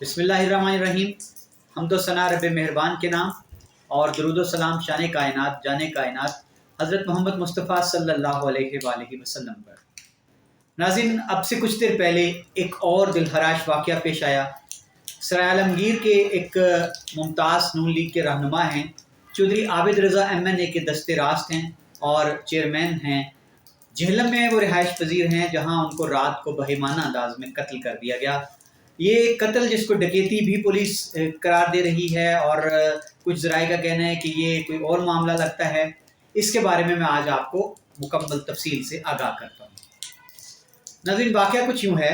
बिस्मिल्लाहिर्रहमानिर्रहीम। हम्दो सना रब मेहरबान के नाम और दरूद व सलाम शान कायनात जाने कायनात हज़रत मोहम्मद मुस्तफ़ा सल्लल्लाहु अलैहि वसल्लम पर। नाज़रीन, अब से कुछ देर पहले एक और दिलहराश वाक़या पेश आया। सराय आलमगीर के एक मुमताज़ नून लीग के रहनुमा हैं, चौधरी आबिद रज़ा MNA के दस्ते रास्त हैं और चेयरमैन हैं। झेलम में वो रिहाइश पजीर हैं, जहाँ उनको रात को बहिमाना अंदाज में कत्ल कर दिया गया। ये कत्ल जिसको डकैती भी पुलिस करार दे रही है और कुछ ज़राए का कहना है कि ये कोई और मामला लगता है। इसके बारे में मैं आज आपको मुकम्मल तफसील से आगाह करता हूँ। नाज़रीन, वाक़या कुछ यूँ है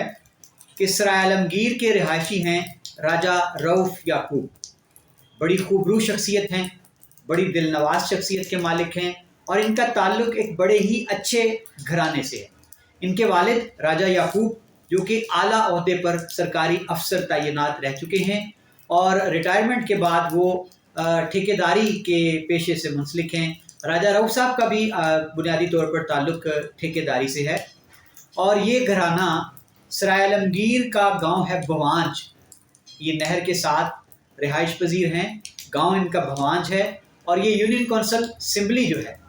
कि सराय आलमगीर के रिहायशी हैं राजा रऊफ़ याकूब। बड़ी खूबरू शख्सियत हैं, बड़ी दिलनवाज शख्सियत के मालिक हैं और इनका ताल्लुक़ एक बड़े ही अच्छे घराने से है। इनके वालिद राजा याकूब, जो कि आला ओहदे पर सरकारी अफसर तैनात रह चुके हैं और रिटायरमेंट के बाद वो ठेकेदारी के पेशे से मुंसलिक हैं। राजा रऊफ़ साहब का भी बुनियादी तौर पर ताल्लुक़ ठेकेदारी से है और ये घराना सराय आलमगीर का गांव है भवांज। ये नहर के साथ रिहाइश पजीर हैं। गांव इनका भवांज है और ये यूनियन कौंसिल सिम्बली जो है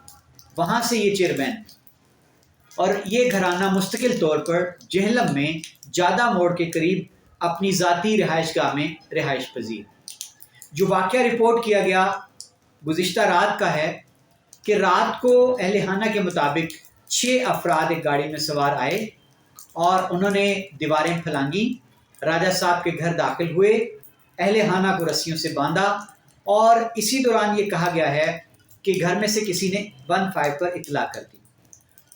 वहाँ से ये चेयरमैन और ये घराना मुस्तकिल तौर पर जेहलम में ज़्यादा मोड़ के करीब अपनी ज़ाती रिहाइशगाह में रिहाइश पजीर। जो वाक़या रिपोर्ट किया गया गुज़िश्ता रात का है कि रात को अहलखाना के मुताबिक 6 अफराद एक गाड़ी में सवार आए और उन्होंने दीवारें फलांगी, राजा साहब के घर दाखिल हुए, अहलखाना को रस्सियों से बांधा और इसी दौरान ये कहा गया है कि घर में से किसी ने 15 पर इतला कर दी।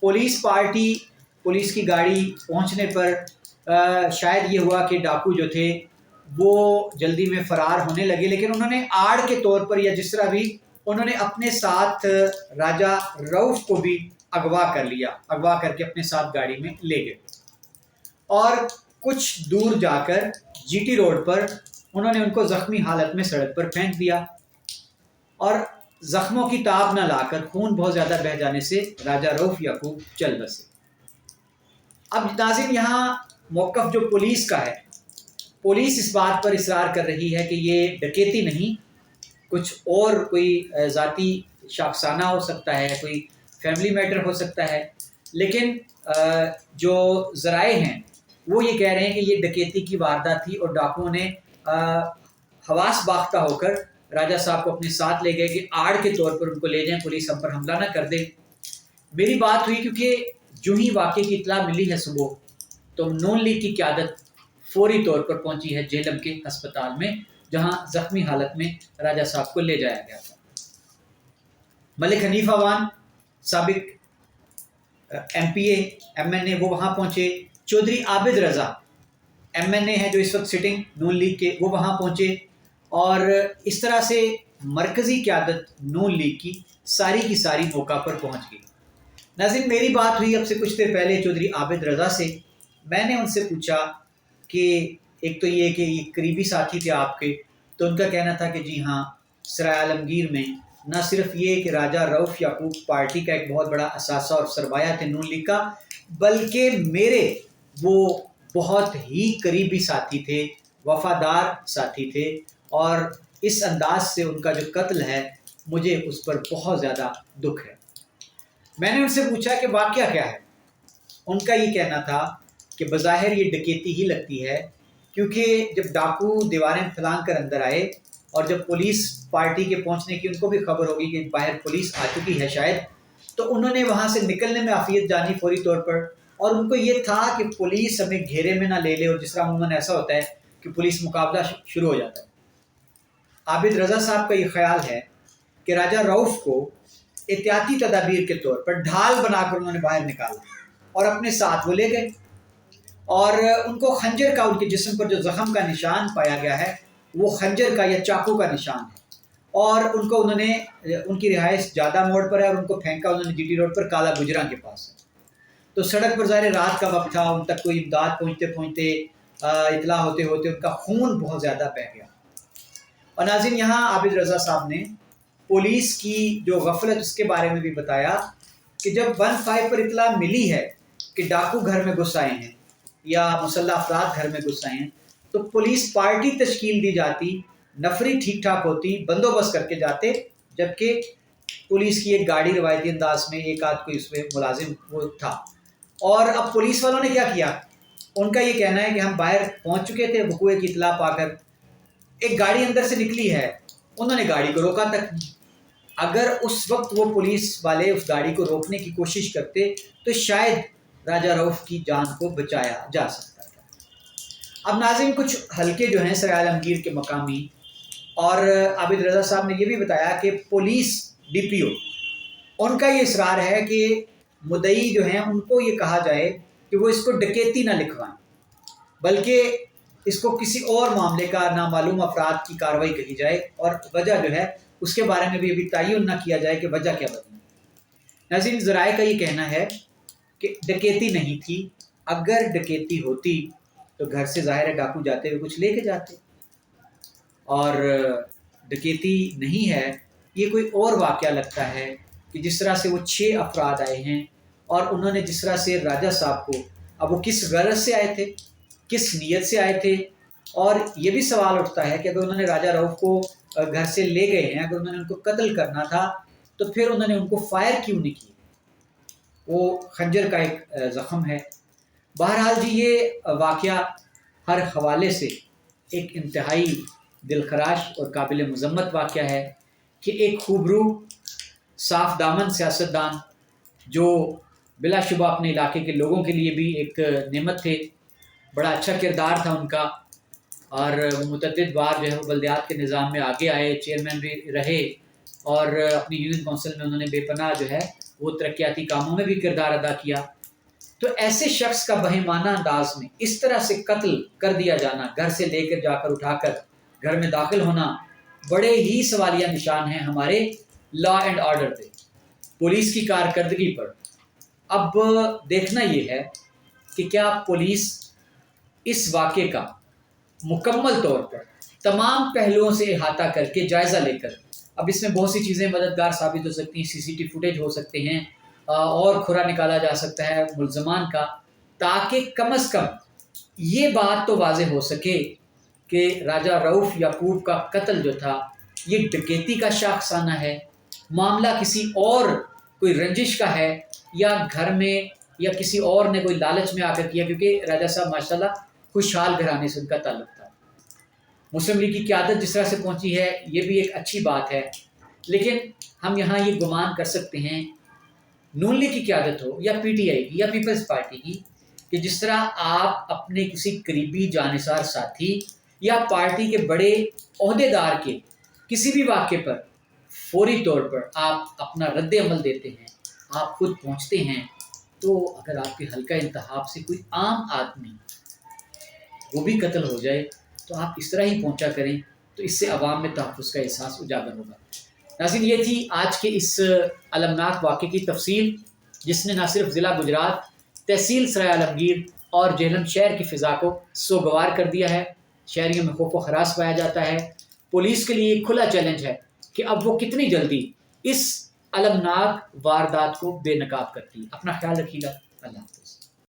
पुलिस पार्टी, पुलिस की गाड़ी पहुंचने पर शायद ये हुआ कि डाकू जो थे वो जल्दी में फ़रार होने लगे, लेकिन उन्होंने आड़ के तौर पर या जिस तरह भी उन्होंने अपने साथ राजा रऊफ़ को भी अगवा कर लिया, अगवा करके अपने साथ गाड़ी में ले गए और कुछ दूर जाकर GT रोड पर उन्होंने उनको ज़ख्मी हालत में सड़क पर फेंक दिया और ज़ख्मों की ताब न लाकर खून बहुत ज़्यादा बह जाने से राजा रऊफ़ याकूब चल बसे। अब नाज़रीन, यहाँ मौक़िफ़ जो पुलिस का है, पुलिस इस बात पर इसरार कर रही है कि ये डकैती नहीं, कुछ और कोई ज़ाती शाखसाना हो सकता है, कोई फैमिली मैटर हो सकता है, लेकिन जो ज़राए हैं वो ये कह रहे हैं कि ये डकैती की वारदात थी और डाकुओं ने हवास बाख्ता होकर राजा साहब को अपने साथ ले गए कि आड़ के तौर पर उनको ले जाएं, पुलिस हम पर हमला ना कर दे। मेरी बात हुई क्योंकि जो ही वाक़े की इत्तला मिली है सुबह, तो नून लीग की क़यादत फौरी तौर पर पहुंची है झेलम के हस्पताल में, जहां ज़ख्मी हालत में राजा साहब को ले जाया गया था। मलिक हनीफ अवान साबिक MPA MNA वो वहाँ पहुँचे। चौधरी आबिद रज़ा MNA है जो इस वक्त सिटिंग नून लीग के, वो वहाँ पहुँचे और इस तरह से मरकज़ी क़यादत नून लीग की सारी मौका पर पहुँच गई। नाज़रीन, मेरी बात हुई अब से कुछ देर पहले चौधरी आबिद रज़ा से। मैंने उनसे पूछा कि एक तो ये कि ये करीबी साथी थे आपके, तो उनका कहना था कि जी हाँ, सराय आलमगीर में न सिर्फ ये कि राजा रऊफ़ याकूब पार्टी का एक बहुत बड़ा असासा और सरमाया थे नून लीग का, बल्कि मेरे वो बहुत ही करीबी साथी थे, वफ़ादार साथी थे और इस अंदाज से उनका जो कत्ल है मुझे उस पर बहुत ज़्यादा दुख है। मैंने उनसे पूछा कि वाक़या क्या है। उनका ये कहना था कि बज़ाहिर ये डकैती ही लगती है, क्योंकि जब डाकू दीवारें फलांग कर अंदर आए और जब पुलिस पार्टी के पहुंचने की उनको भी खबर होगी कि बाहर पुलिस आ चुकी है शायद, तो उन्होंने वहां से निकलने में आफियत जानी फौरी तौर पर और उनको ये था कि पुलिस हमें घेरे में ना ले ले, और जिस तरह अमूमन ऐसा होता है कि पुलिस मुकाबला शुरू हो जाता है। आबिद रज़ा साहब का ये ख्याल है कि राजा रऊफ़ को एहतियाती तदाबीर के तौर पर ढाल बनाकर उन्होंने बाहर निकाला और अपने साथ वो ले गए और उनको खंजर का, उनके जिस्म पर जो ज़ख़म का निशान पाया गया है वो खंजर का या चाकू का निशान है और उनको उन्होंने, उनकी रिहाइश ज़्यादा मोड़ पर है और उनको फेंका उन्होंने GT रोड पर काला गुजरा के पास है। तो सड़क पर ज़ाहिर रात का वक्त था, उन तक कोई इमदाद पहुँचते पहुँचते इतला होते होते उनका खून बहुत ज़्यादा बह गया। और नाज़रीन, यहाँ आबिद रज़ा साहब ने पुलिस की जो गफलत उसके बारे में भी बताया कि जब 15 पर इतला मिली है कि डाकू घर में घुस आए हैं या मुसल्लह अफराद घर में घुस आए हैं, تو پولیس پارٹی تشکیل دی جاتی، نفری ٹھیک ٹھاک ہوتی، بندوبست کر کے جاتے، جبکہ پولیس کی ایک گاڑی روایتی انداز میں ایک آدھ کوئی اس میں ملازم وہ تھا۔ اور اب پولیس والوں نے کیا کیا، ان کا یہ کہنا ہے کہ ہم باہر پہنچ چکے تھے، وقوع کی اطلاع پا کر ایک گاڑی اندر سے نکلی ہے، انہوں نے گاڑی کو روکا تک نہیں۔ اگر اس وقت وہ پولیس والے اس گاڑی کو روکنے کی کوشش کرتے تو شاید راجہ رؤف کی جان کو بچایا جا سکتا تھا۔ اب ناظرین، کچھ حلقے جو ہیں سرائے عالمگیر کے مقامی، اور عابد رضا صاحب نے یہ بھی بتایا کہ پولیس ڈی پی او ان کا یہ اصرار ہے کہ مدعی جو ہیں ان کو یہ کہا جائے کہ وہ اس کو ڈکیتی نہ لکھوائیں، بلکہ اس کو کسی اور معاملے کا نامعلوم افراد کی کارروائی کہی جائے، اور وجہ جو ہے اس کے بارے میں بھی ابھی تعین نہ کیا جائے کہ وجہ کیا بدلی۔ ناظرین، ذرائع کا یہ کہنا ہے کہ ڈکیتی نہیں تھی، اگر ڈکیتی ہوتی تو گھر سے ظاہر ہے ڈاکو جاتے ہوئے کچھ لے کے جاتے، اور ڈکیتی نہیں ہے۔ یہ کوئی اور واقعہ لگتا ہے کہ جس طرح سے وہ 6 افراد آئے ہیں، اور انہوں نے جس طرح سے راجہ صاحب کو، اب وہ کس غرض سے آئے تھے، کس نیت سے آئے تھے، اور یہ بھی سوال اٹھتا ہے کہ اگر انہوں نے راجہ رؤف کو گھر سے لے گئے ہیں، اگر انہوں نے ان کو قتل کرنا تھا تو پھر انہوں نے ان کو فائر کیوں نہیں کیا؟ وہ خنجر کا ایک زخم ہے۔ بہرحال جی، یہ واقعہ ہر حوالے سے ایک انتہائی دلخراش اور قابل مذمت واقعہ ہے کہ ایک خوبرو صاف دامن سیاستدان جو بلا شبہ اپنے علاقے کے لوگوں کے لیے بھی ایک نعمت تھے، بڑا اچھا کردار تھا ان کا، اور متعدد بار جو ہے وہ بلدیات کے نظام میں آگے آئے، چیئرمین بھی رہے، اور اپنی یونین کونسل میں انہوں نے بے پناہ جو ہے وہ ترقیاتی کاموں میں بھی کردار ادا کیا۔ تو ایسے شخص کا بہیمانہ انداز میں اس طرح سے قتل کر دیا جانا، گھر سے لے کر جا کر اٹھا کر گھر میں داخل ہونا، بڑے ہی سوالیہ نشان ہیں ہمارے لا اینڈ آرڈر پہ، پولیس کی کارکردگی پر۔ اب دیکھنا یہ ہے کہ کیا پولیس اس واقعے کا مکمل طور پر تمام پہلوؤں سے احاطہ کر کے جائزہ لے کر، اب اس میں بہت سی چیزیں مددگار ثابت ہو سکتی ہیں، سی سی ٹی فوٹیج ہو سکتے ہیں، اور کھرا نکالا جا سکتا ہے ملزمان کا، تاکہ کم از کم یہ بات تو واضح ہو سکے کہ راجہ رؤف یعقوب کا قتل جو تھا یہ ڈکیتی کا شاخسانہ ہے، معاملہ کسی اور کوئی رنجش کا ہے، یا گھر میں یا کسی اور نے کوئی لالچ میں آ کر کیا، کیونکہ راجہ صاحب ماشاءاللہ خوشحال گھرانے سے ان کا تعلق تھا۔ مسلم لیگ کی قیادت جس طرح سے پہنچی ہے یہ بھی ایک اچھی بات ہے، لیکن ہم یہاں یہ گمان کر سکتے ہیں نون لیگ کی قیادت ہو یا پی ٹی آئی کی یا پیپلز پارٹی کی، کہ جس طرح آپ اپنے کسی قریبی جانثار ساتھی یا پارٹی کے بڑے عہدیدار کے کسی بھی واقعے پر فوری طور پر آپ اپنا رد عمل دیتے ہیں، آپ خود پہنچتے ہیں، تو اگر آپ کے حلقہ انتخاب سے کوئی عام آدمی وہ بھی قتل ہو جائے تو آپ اس طرح ہی پہنچا کریں، تو اس سے عوام میں تحفظ کا احساس اجاگر ہوگا۔ ناظرین، یہ تھی آج کے اس المناک واقعے کی تفصیل، جس نے نہ صرف ضلع گجرات، تحصیل سرائے عالمگیر اور جہلم شہر کی فضا کو سوگوار کر دیا ہے۔ شہریوں میں خوف و ہراس پایا جاتا ہے۔ پولیس کے لیے ایک کھلا چیلنج ہے کہ اب وہ کتنی جلدی اس المناک واردات کو بے نقاب کرتی ہے۔ اپنا خیال رکھیے گا۔ اللہ حافظ۔